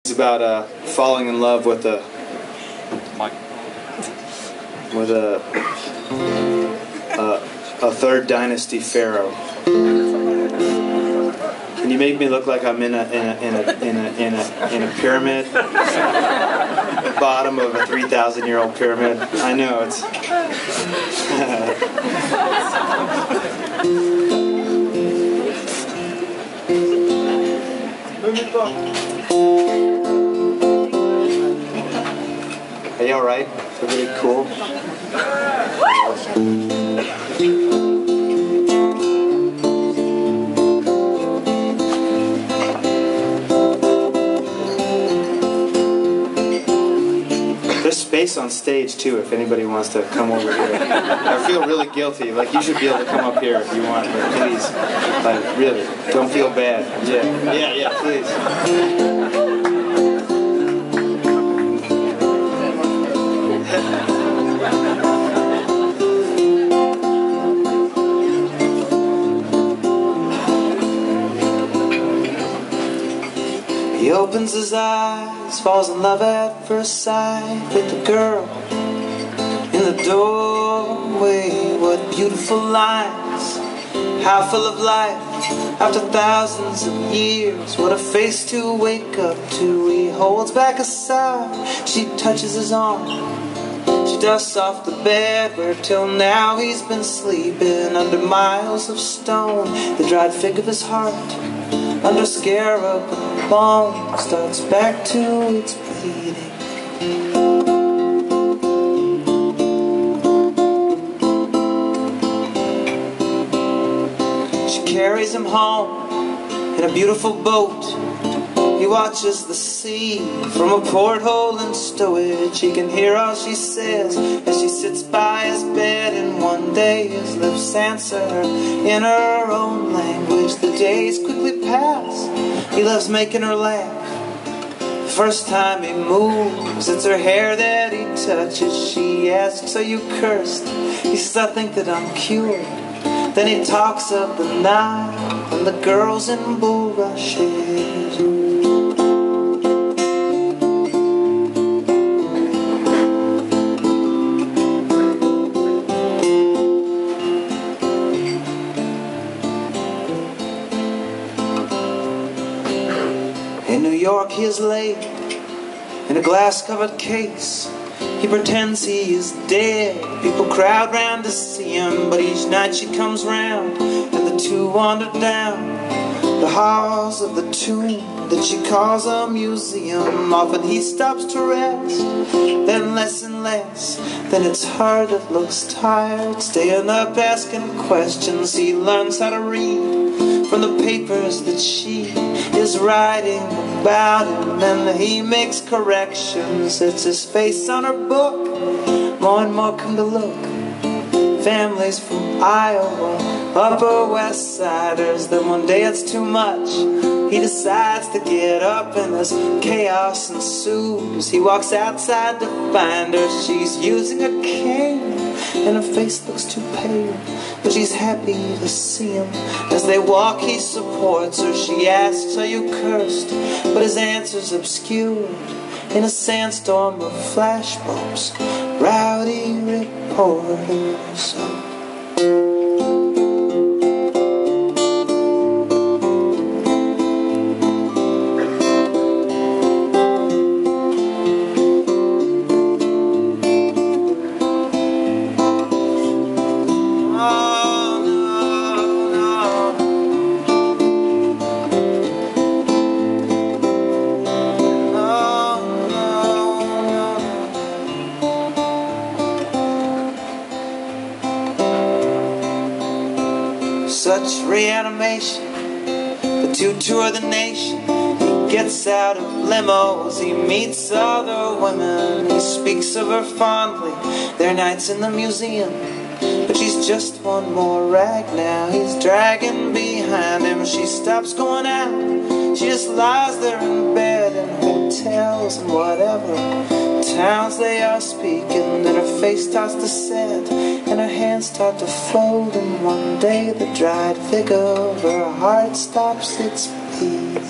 It's about falling in love with a third dynasty pharaoh. Can you make me look like I'm in a pyramid, bottom of a 3,000-year-old pyramid? I know it's. Are you all right? Is everybody cool? There's space on stage too if anybody wants to come over here. I feel really guilty. Like, you should be able to come up here if you want, but please, like, really, don't feel bad. Yeah, please. He opens his eyes, falls in love at first sight with the girl in the doorway. What beautiful lines, how full of life after thousands of years. What a face to wake up to. He holds back a sigh, she touches his arm. She dusts off the bed where till now he's been sleeping under miles of stone. The dried fig of his heart under scarab and bone starts back to its bleeding. She carries him home in a beautiful boat. He watches the sea from a porthole in stowage. He can hear all she says as she sits by his bed, and one day his lips answer her in her own language. The days quickly pass. He loves making her laugh. The first time he moves, it's her hair that he touches. She asks, "Are you cursed?" He says, "I think that I'm cured." Then he talks of the night and the girls in bulrushes. In New York he is laid in a glass-covered case. He pretends he is dead. People crowd round to see him, but each night she comes round and the two wander down the halls of the tomb that she calls a museum. Often he stops to rest, then less and less. Then it's her that looks tired, staying up asking questions. He learns how to read from the papers that she is writing about him, and he makes corrections. It's his face on her book. More and more come to look families from Iowa, Upper West Siders. Then one day it's too much. He decides to get up and as chaos ensues, he walks outside to find her. She's using a cane and her face looks too pale, but she's happy to see him. As they walk he supports her. She asks, "Are you cursed?" But his answer's obscured in a sandstorm of flashbulbs, rowdy reporters. Such reanimation, the two tour the nation. He gets out of limos, he meets other women. He speaks of her fondly, their nights in the museum. But she's just one more rag now he's dragging behind him. She stops going out, she just lies there in bed in hotels and whatever towns they are speaking. Then her face starts to set and her hands start to fold, and one day the dried fig of her heart stops its beat.